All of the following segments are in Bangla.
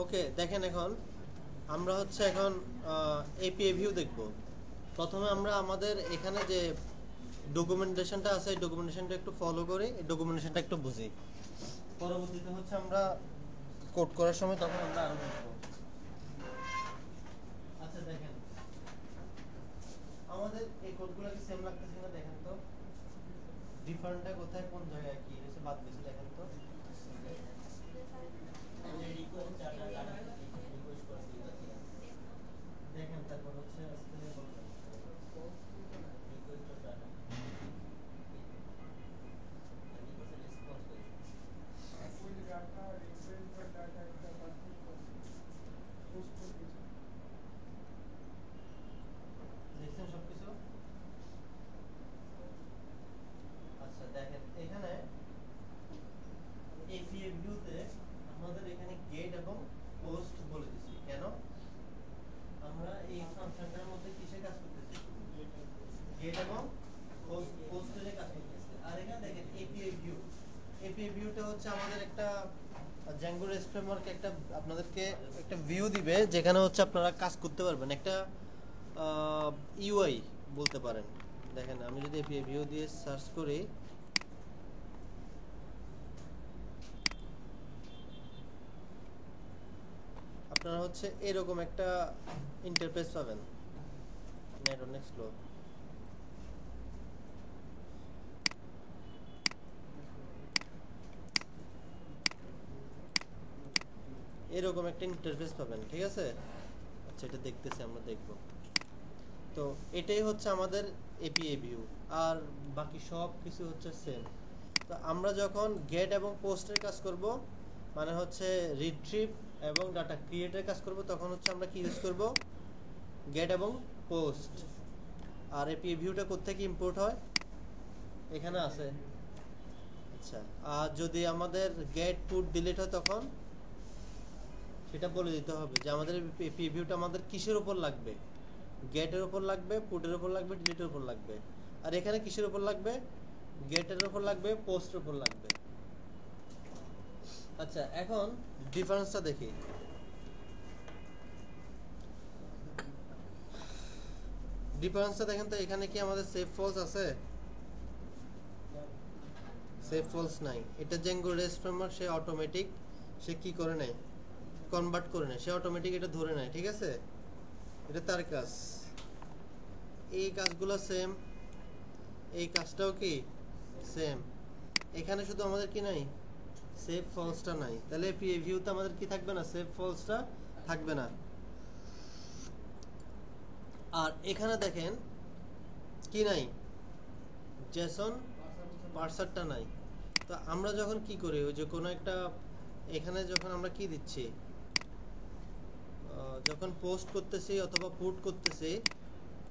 ওকে, দেখেন এখন আমরা হচ্ছে এখন এপিআই ভিউ দেখব। প্রথমে আমরা আমাদের এখানে যে ডকুমেন্টেশনটা আছে এই ডকুমেন্টেশনটা একটু ফলো করি, এই ডকুমেন্টেশনটা একটু বুঝি। পরবর্তীতে হচ্ছে আমরা কোড করার সময় তখন আমরা আরো দেখব। আচ্ছা দেখেন, আমাদের এই কোডগুলো কি সেম লাগতেছে কিনা দেখেন তো। ডিফারেন্টটা কোথায়, কোন জায়গায় কি হয়েছে বাদ দিয়েছে দেখেন তো। দেখেন তারপর হচ্ছে আস্তে বলবেন। দেখছেন সবকিছু? আচ্ছা দেখেন এখানে এপিআই ভিউতে আমাদের এখানে গেট এবং পোস্ট বলে দিছি। কেন? আমরা এই ফাংশনটার মধ্যে কিসে কাজ করতেছি? গেট এবং পোস্টের কাজ করতেছি। আর এখানে দেখেন এপিআই ভিউ, এপিআই ভিউটা হচ্ছে আমাদের একটা জ্যাঙ্গো রেস্ট ফ্রেমওয়ার্ক একটা আপনাদেরকে একটা ভিউ দিবে যেখানে হচ্ছে আপনারা কাজ করতে পারবেন, একটা ইউআই বলতে পারেন। দেখেন আমি যদি এপিআই ভিউ দিয়ে সার্চ করি, আপনারা হচ্ছে এরকম একটা ইন্টারফেস পাবেন। নেট অনেক স্লো। এরকম একটা ইন্টারফেস পাবেন, ঠিক আছে? আচ্ছা এটা দেখতেছি, আমরা দেখব। তো এটাই হচ্ছে আমাদের এপিআই ভিউ, আর বাকি সব কিছু হচ্ছে সেম। তো আমরা যখন গেট এবং পোস্টের কাজ করব, মানে হচ্ছে রিট্রিভ এবং ডাটা ক্রিয়েটের কাজ করব, তখন হচ্ছে আমরা কি ইউজ করব? গেট এবং পোস্ট। আর এপিআই ভিউটা কোত্থেকে ইম্পোর্ট হয়? এখানে আছে। আচ্ছা, আর যদি আমাদের গেট পুট ডিলিট হয় তখন সেটা বলে দিতে হবে যে আমাদের এপিআই ভিউটা আমাদের কিসের উপর লাগবে? গেটের উপর লাগবে, পুটের উপর লাগবে, ডিলিটের উপর লাগবে। আর এখানে কিসের উপর লাগবে? গেটের উপর লাগবে, পোস্টের উপর লাগবে। আচ্ছা এখন ডিফারেন্সটা দেখি। ডিফারেন্সটা দেখেন তো, এখানে কি আমাদের সেভ ফলস আছে? সেভ ফলস নাই। এটা জ্যাঙ্গো রেস্ট ফ্রেমওয়ার্ক সে অটোমেটিক সে কি করে নেয়, কনভার্ট করে নেয়, সে অটোমেটিক এটা ধরে নেয়, ঠিক আছে? এটা তার কাজ। এই কাজগুলো সেম, এই কাজটাও কি সেম। এখানে শুধু আমাদের কি নাই, সেভ ফলসটা নাই। তাহলে এপিআই ভিউতে আমাদের কি থাকবে না? সেভ ফলসটা থাকবে না। আর এখানে দেখেন কি নাই, জেসন পার্সারটা নাই। তো আমরা যখন কি করি, ওই যে কোনো একটা এখানে যখন আমরা কি দিচ্ছি, যখন পোস্ট করতেছি অথবা পুট করতেছি,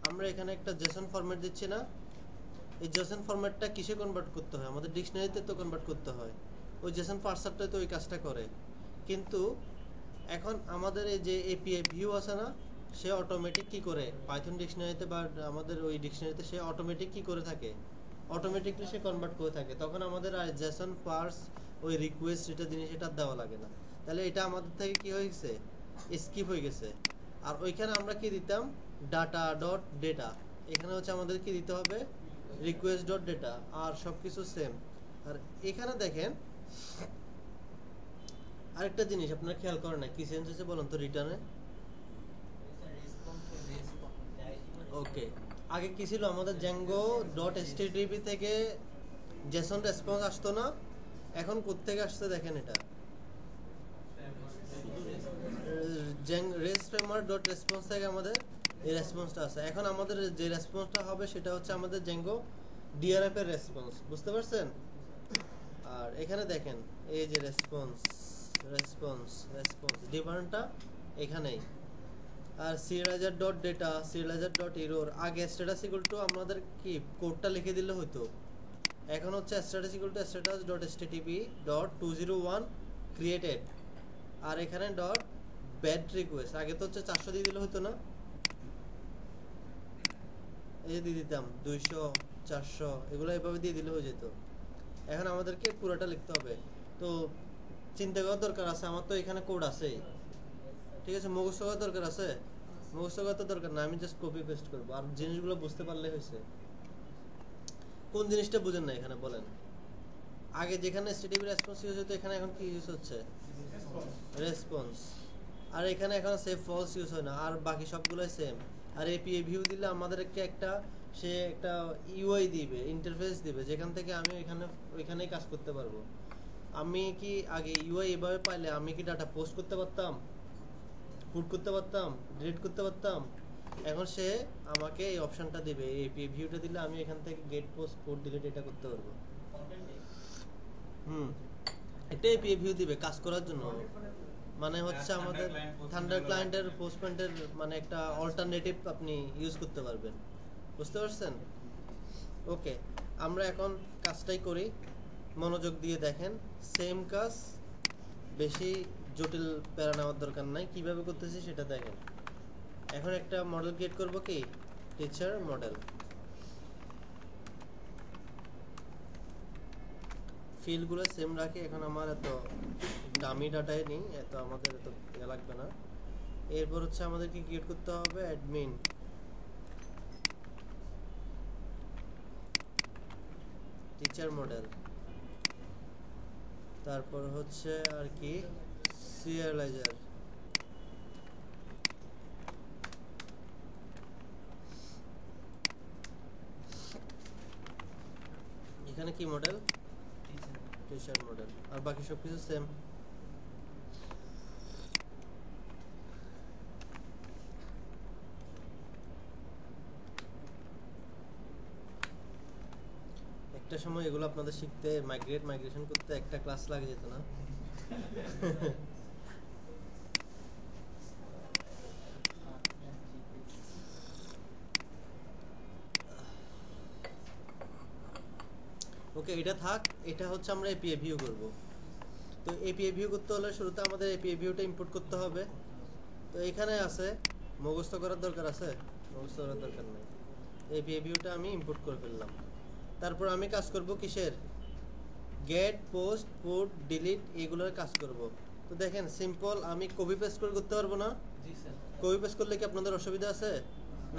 আমরা এখানে একটা জেসন ফরম্যাট দিচ্ছি না? এই জেসন ফরম্যাটটা কিসে কনভার্ট করতে হয়? আমাদের ডিকশনারিতে তো কনভার্ট করতে হয়। ওই জেসন পার্সারটা তো ওই কাজটা করে। কিন্তু এখন আমাদের এই যে এপিআই ভিউ আছে না, সে অটোমেটিক কি করে পাইথন ডিকশনারিতে বা আমাদের ওই ডিকশনারিতে সে অটোমেটিক কি করে থাকে, অটোমেটিকলি সে কনভার্ট করে থাকে। তখন আমাদের আর জেসন পার্স ওই রিকোয়েস্ট এটা জিনিস এটা দেওয়া লাগে না। তাহলে এটা আমাদের থেকে কি হয়ে গেছে, স্কিপ হয়ে গেছে। আর ওইখানে আমরা কি দিতাম, ডাটা ডট ডেটা। এখানে হচ্ছে আমাদের কি দিতে হবে, রিকোয়েস্ট ডট ডেটা। আর সব কিছু সেম। আর এখানে দেখেন আরেকটা জিনিস আপনারা খেয়াল করেন না, কি চেঞ্জ হয়েছে বলুন তো রিটার্নে? ওকে, আগে কি ছিল, আমাদের জ্যাঙ্গো ডট এসটিডিবি থেকে জেসন রেসপন্স আসতো না। এখন কোত্থেকে আসছে দেখেন, এটা রেস ফ্রেমওয়ার্ক ডট রেসপন্স থেকে আমাদের এই রেসপন্সটা আছে। এখন আমাদের যে রেসপন্সটা হবে সেটা হচ্ছে আমাদের জ্যাঙ্গো ডিআরএফ এর রেসপন্স, বুঝতে পারছেন? আর এখানে দেখেন এই যে রেসপন্স রেসপন্স রেসপন্স ডিফারেন্টটা এখানেই। আর serializer dot data, serializer dot error. আগে স্ট্যাটাস ইকুয়াল টু আমাদের কি কোডটা লিখে দিলে হতো, এখন হচ্ছে status equal to status dot HTTP dot 201 created. আর এখানে ডট ব্যাড রিকোয়েস্ট। আগে তো হচ্ছে 400 দিয়ে দিলে হতো না, এই দিয়ে দিতাম 200 400 এগুলো এভাবে দিয়ে দিলে হয়ে যেত। এখন আমাদেরকে পুরোটা লিখতে হবে। তো চিন্তা করার দরকার আছে, আমার তো এখানে কোড আছে, ঠিক আছে, মুখস্থ করার দরকার আছে? মুখস্থ করার তো দরকার না, আমি জাস্ট কপি পেস্ট করবো, আর জিনিসগুলো বুঝতে পারলে হয়েছে। কোন জিনিসটা বুঝেন না এখানে বলেন? আগে যেখানে স্টেটিভ রেসপন্স ইউজ হতো, এখানে এখন কি ইউজ হচ্ছে? রেসপন্স। আর এখানে এখন সেভ ফলস ইউজ হয় না, আর বাকি সবগুলোই সেম। আর এপিআই ভিউ দিলে আমাদেরকে একটা সে একটা ইউআই দিবে, ইন্টারফেস দিবে, যেখান থেকে আমি ওইখানেই কাজ করতে পারবো। আমি কি আগে ইউআই এভাবে পাইলে আমি কি ডাটা পোস্ট করতে পারতাম, পুট করতে পারতাম, ডিলিট করতে পারতাম? এখন সে আমাকে এই অপশনটা দিবে, এই এপিআই ভিউটা দিলে আমি এখান থেকে গেট পোস্ট পুট ডিলিট এটা করতে পারবো। একটা এপিআই ভিউ দিবে কাজ করার জন্য, মানে হচ্ছে আমাদের থান্ডার ক্লায়েন্টের পোস্টপয়েন্টের মানে একটা অল্টারনেটিভ আপনি ইউজ করতে পারবেন। বুঝতে পারছেন? ওকে, আমরা এখন কাজটাই করি, মনোযোগ দিয়ে দেখেন। সেম কাজ, বেশি জটিল প্যারা নেওয়ার দরকার নাই, কিভাবে করতেছি সেটা দেখেন। এখন একটা মডেল ক্রিয়েট করব, কি টিচার মডেল। ফিল্ডগুলো সেম রাখি, এখন আমার এত দামি ডাটায় নেই, এত আমাদের এত ইয়ে লাগবে না। এরপর হচ্ছে আমাদেরকে ক্রিয়েট করতে হবে অ্যাডমিন, টিচার মডেল, তারপর হচ্ছে আর কি সিরিয়ালাইজার, এখানে কি মডেল? টিচার মডেল, আর বাকি সব কিছু সেম। একটা সময় এগুলো আপনাদের শিখতে মাইগ্রেশন করতে একটা ক্লাস লাগে যেত না? ওকে, এটা থাক। এটা হচ্ছে আমরা এপিআই ভিউ করব। তো এপিআই ভিউ করতে হলে শুরুতে আমাদের এপিআই ভিউটা ইম্পোর্ট করতে হবে। তো এখানে আছে, মুখস্থ করার দরকার আছে? মুখস্থ করার দরকার নেই। এপিআই ভিউটা আমি ইম্পোর্ট করে ফেললাম। তারপর আমি কাজ করব কিসের? গেট, পোস্ট, পুট, ডিলিট, এগুলোর কাজ করব। তো দেখেন সিম্পল, আমি কপি পেস্ট করে করতে পারবো না? জি স্যার। কপি পেস্ট করলে কি আপনাদের অসুবিধা আছে,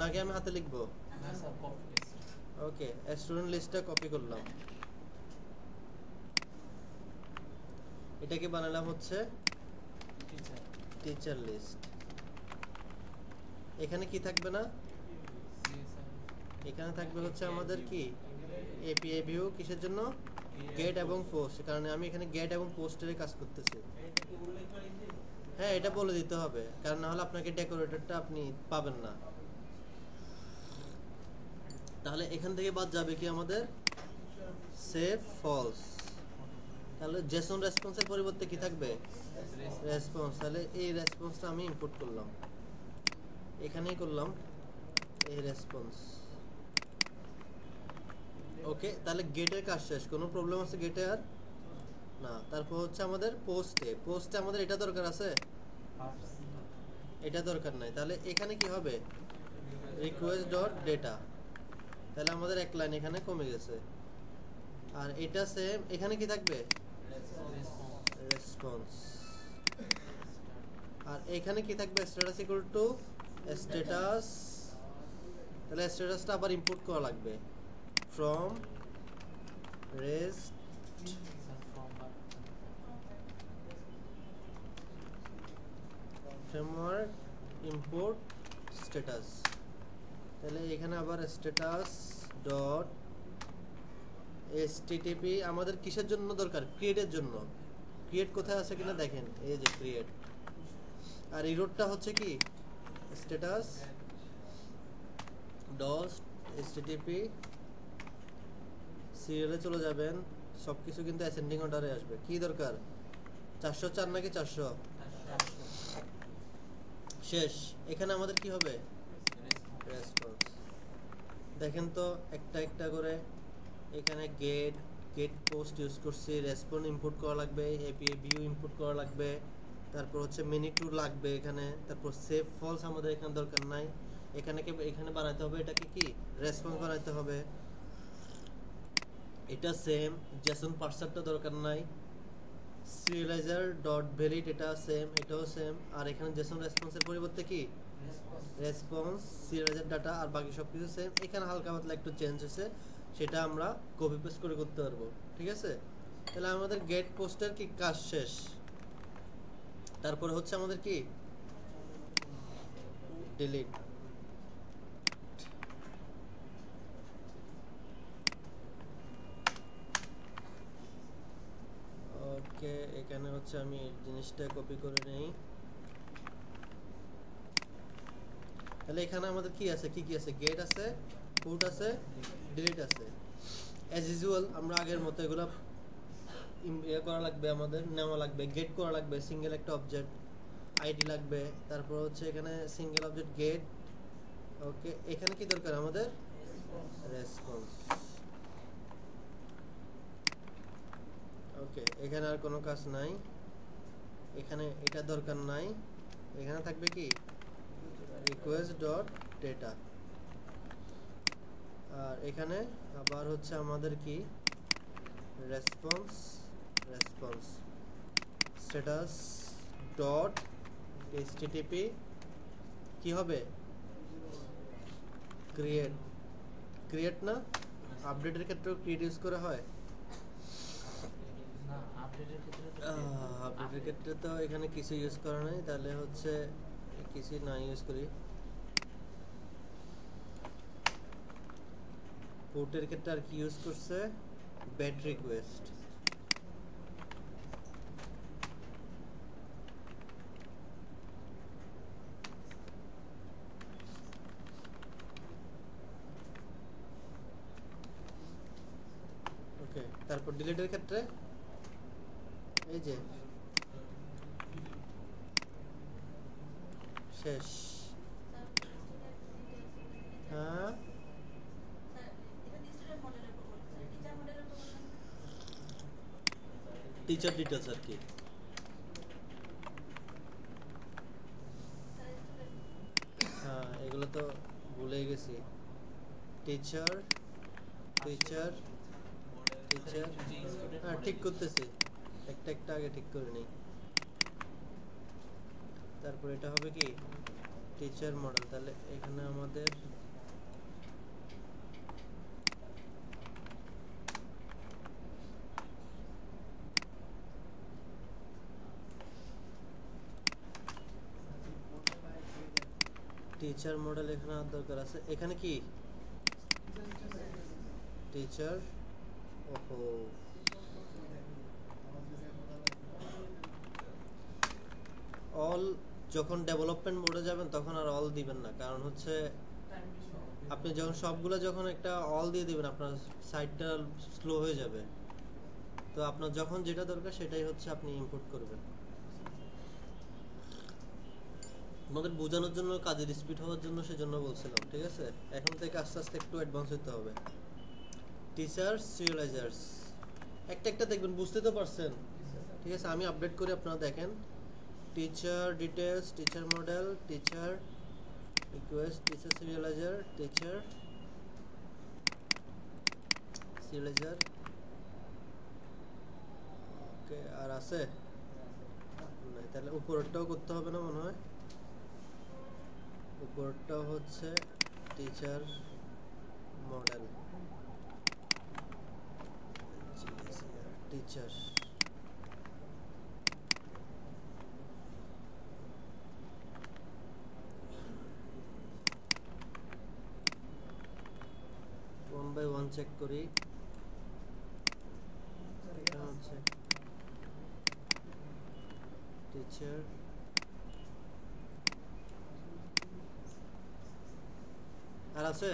নাকি আমি হাতে লিখবো? না স্যার, কপি পেস্ট। ওকে, স্টুডেন্ট লিস্টটা কপি করলাম, এটাকে বানালাম হচ্ছে টিচার। Teacher list. এখানে কি থাকবে না? জি স্যার। এখানে থাকবে হচ্ছে আমাদের কি এপিআই ভিউ, কিসের জন্য? গেট এবং পোস্ট, কারণ আমি এখানে গেট এবং পোস্টের কাজ করতেছি। হ্যাঁ, এটা বলে দিতে হবে, কারণ না হলে আপনাকে ডেকোরেটরটা আপনি পাবেন না। তাহলে এখান থেকে বাদ যাবে কি আমাদের? Save false. তাহলে জেসন রেসপন্সের পরিবর্তে কি থাকবে? রেসপন্স। তাহলে এই রেসপন্সটা আমি ইনপুট করলাম, এখানেই করলাম এই রেসপন্স। ওকে, তাহলে গেটের কাজ শেষ। কোনো প্রবলেম আছে গেটে আর? না। তারপর হচ্ছে আমাদের পোস্টে আমাদের এটা দরকার আছে, এটা দরকার নাই। তাহলে এখানে কি হবে? Request dot data. তাহলে আমাদের এক লাইন এখানে কমে গেছে। আর এটা সেম, এখানে কি থাকবে? রেসপন্স। আর এখানে কি থাকবে? Status equal to status. তাহলে স্ট্যাটাসটা আবার ইম্পোর্ট করা লাগবে, from rest framework import status. তাহলে এখানে আবার স্ট্যাটাস ডট এসটিটিপি আমাদের কিসের জন্য দরকার? ক্রিয়েটের জন্য। ক্রিয়েট কোথায় আছে কিনা দেখেন, এই যে ক্রিয়েট। আর ইরোডটা হচ্ছে কি? Status dot এসটিটিপি। সিরিয়ালে চলে যাবেন, সবকিছু কিন্তু অ্যাসেন্ডিং অর্ডারে আসবে। কি দরকার? 404 নাকি 400? শেষ। এখানে আমাদের কি হবে? রেসপন্স। দেখেন তো একটা একটা করে, এখানে গেট পোস্ট ইউজ করছি, রেসপন্স ইনপুট করা লাগবে, এপিআই ভিউ ইনপুট করা লাগবে, তারপর হচ্ছে মিনি টু লাগবে এখানে, তারপর সেভ ফলস আমাদের এখানে দরকার নাই। এখানে বানাইতে হবে এটাকে কি? রেসপন্স বানাইতে হবে। এটা সেম, জেসন পার্সারটা দরকার নাই, সিরিয়ালাইজার ডট ভ্যালিড এটা সেম, এটাও সেম। আর এখানে জেসন রেসপন্সের পরিবর্তে কি রেসপন্স সিরিয়ালাইজার ডাটা, আর বাকি সব কিছু সেম। এখানে হালকা পাতলা একটু চেঞ্জ হয়েছে, সেটা আমরা কপি পেস্ট করে করতে পারবো, ঠিক আছে। তাহলে আমাদের গেট পোস্টের কি কাজ শেষ। তারপরে হচ্ছে আমাদের কি ডিলিট। ওকে, এখানে হচ্ছে আমি এই জিনিসটা কপি করে নেই। তাহলে এখানে আমাদের কি আছে, কি কি আছে, গেট আছে, পুট আছে, ডিলিট আছে। অ্যাজ ইউজুয়াল আমরা আগের মতো এগুলো ইয়ে করা লাগবে, আমাদের নেওয়া লাগবে, গেট করা লাগবে সিঙ্গেল একটা অবজেক্ট, আইডি লাগবে। তারপর হচ্ছে এখানে সিঙ্গেল অবজেক্ট গেট। ওকে, এখানে কি দরকার আমাদের রেসপন্স। ওকে, এখানে আর কোনো কাজ নাই, এখানে এটা দরকার নাই। এখানে থাকবে কি রিকোয়েস্ট ডট ডেটা। আর এখানে আবার হচ্ছে আমাদের কি response response status dot HTTP কি হবে ক্রিয়েট। ক্রিয়েট না, আপডেটের ক্ষেত্রেও ক্রিয়েট ইউজ করা হয়। না, আপডেটের ক্ষেত্রে তো আপডেটের ক্ষেত্রে তো এখানে কিছু ইউজ করা নাই, তাহলে হচ্ছে কিছু না ইউজ করি। পোর্টের ক্ষেত্রে আর কি ইউজ করছে, ব্যাট রিকোয়েস্ট। ওকে, তারপর ডিলিটের ক্ষেত্রে এই যে শেষ। হ্যাঁ, টিচার ডিটেলস আর কি। হ্যাঁ, এগুলো তো ভুলে গেছি। টিচার টিচার টিচার, হ্যাঁ ঠিক করতেছি, একটা একটা আগে ঠিক করে নেই। তারপর এটা হবে কি টিচার মডেল। তাহলে এখানে আমাদের টিচার মডেল এখানে আর দরকার আছে। এখানে কি টিচার, ওহো অল, যখন ডেভেলপমেন্ট মোডে যাবেন তখন আর অল দিবেন না, কারণ হচ্ছে আপনি যখন সবগুলো যখন একটা অল দিয়ে দিবেন আপনার সাইটটা স্লো হয়ে যাবে। তো আপনার যখন যেটা দরকার সেটাই হচ্ছে আপনি ইম্পোর্ট করবেন। আমাদের বোঝানোর জন্য, কাজের স্পিড হওয়ার জন্য সেজন্য বলছিলাম, ঠিক আছে। এখন থেকে আস্তে আস্তে একটু অ্যাডভান্স হতে হবে। টিচার সিরিয়ালাইজার্স একটা একটা দেখবেন, বুঝতে তো পারছেন, ঠিক আছে। আমি আপডেট করি, আপনারা দেখেন। Teacher details, teacher model, teacher request, teacher serializer, teacher serializer. Okay, আর আছে নাই, তাহলে উপরেরটাও করতে হবে না মনে হয়। উপরেরটাও হচ্ছে teacher model, teacher. One by one check করি। এটা হচ্ছে টিচার, আর আছে।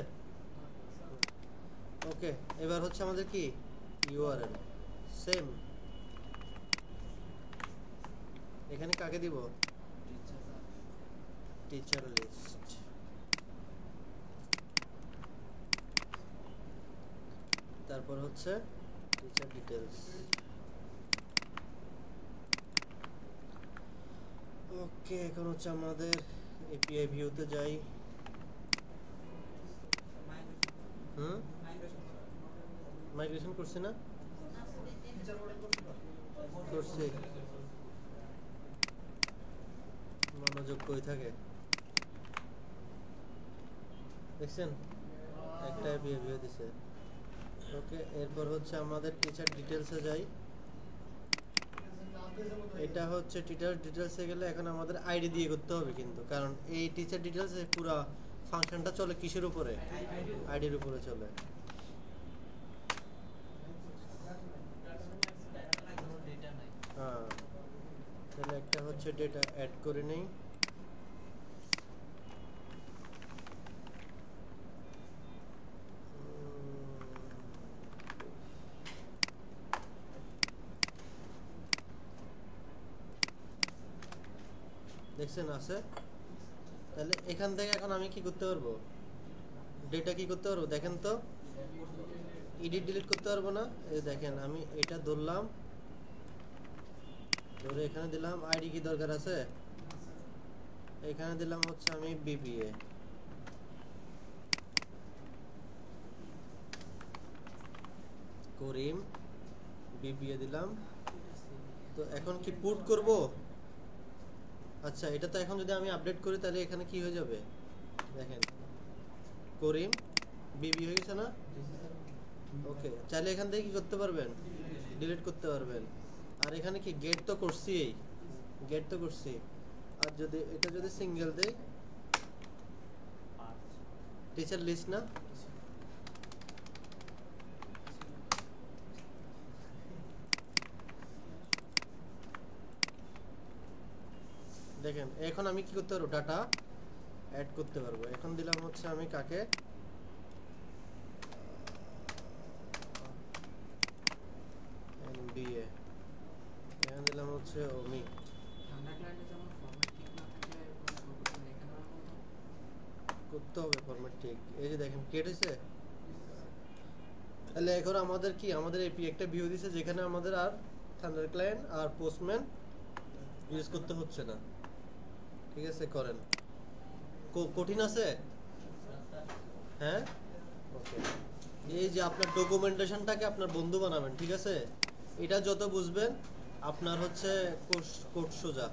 ওকে, এবার হচ্ছে আমাদের কি ইউআরএল সেম। এখানে কাকে দিব, টিচার লিস্ট। তারপর হচ্ছে টিচার ডিটেলস। ওকে, এখন হচ্ছে আমাদের এপিআই ভিউতে যাই। মাইগ্রেশন করছি না, করছি, মনোযোগ কই থাকে দেখছেন, একটা বিহেভিয়ার দিছে। ওকে, এরপর হচ্ছে আমাদের টিচার ডিটেলসে যাই। এটা হচ্ছে টিচার ডিটেলসে গেলে এখন আমাদের আইডি দিয়ে করতে হবে কিন্তু, কারণ এই টিচার ডিটেলসে পুরো ফাংশনটা চলে কিসের উপরে, আইডির উপরে চলে। কোনো ডেটা নাই। হ্যাঁ, তাহলে একটা হচ্ছে ডেটা অ্যাড করে নেই। দেখছেন আছে। তাহলে এখান থেকে এখন আমি কি করতে পারবো, ডেটা কি করতে পারবো দেখেন তো, এডিট ডিলিট করতে পারবো না। এই দেখেন আমি এটা ধরলাম, ধরে এখানে দিলাম আইডি কি দরকার আছে, এখানে দিলাম হচ্ছে আমি বিবিএ, করিম বিবিএ দিলাম। তো এখন কি পুট করব, আচ্ছা এটা তো এখন যদি আমি আপডেট করি তাহলে এখানে কি হয়ে যাবে দেখেন, করিম বিবি হয়ে গেছে না। ওকে, চাইলে এখান থেকে কি করতে পারবেন, ডিলিট করতে পারবেন। আর এখানে কি গেট তো করছি, এই গেট তো করছি। আর যদি এটা যদি সিঙ্গেল দেই, টিচার লিস্ট না, দেখেন এখন আমি কি করতে পারবো, ডাটা অ্যাড করতে পারবো। এখন দিলাম হচ্ছে আমি কাকে, এনবিএ, এখানে দিলাম হচ্ছে ওমি। করতে হবে ফরম্যাট ঠিক, এই যে দেখেন ক্রিয়েট হয়েছে। তাহলে এখন আমাদের কি, আমাদের এপি একটা ভিউ দিছে যেখানে আমাদের আর থান্ডার ক্লায়েন্ট আর পোস্টম্যান ইউজ করতে হচ্ছে না। ঠিক আছে, করেন। কঠিন আছে, হ্যাঁ ওকে। এই যে আপনার ডকুমেন্টেশনটাকে আপনার বন্ধু বানাবেন, ঠিক আছে, এটা যত বুঝবেন আপনার হচ্ছে কোর্স সোজা।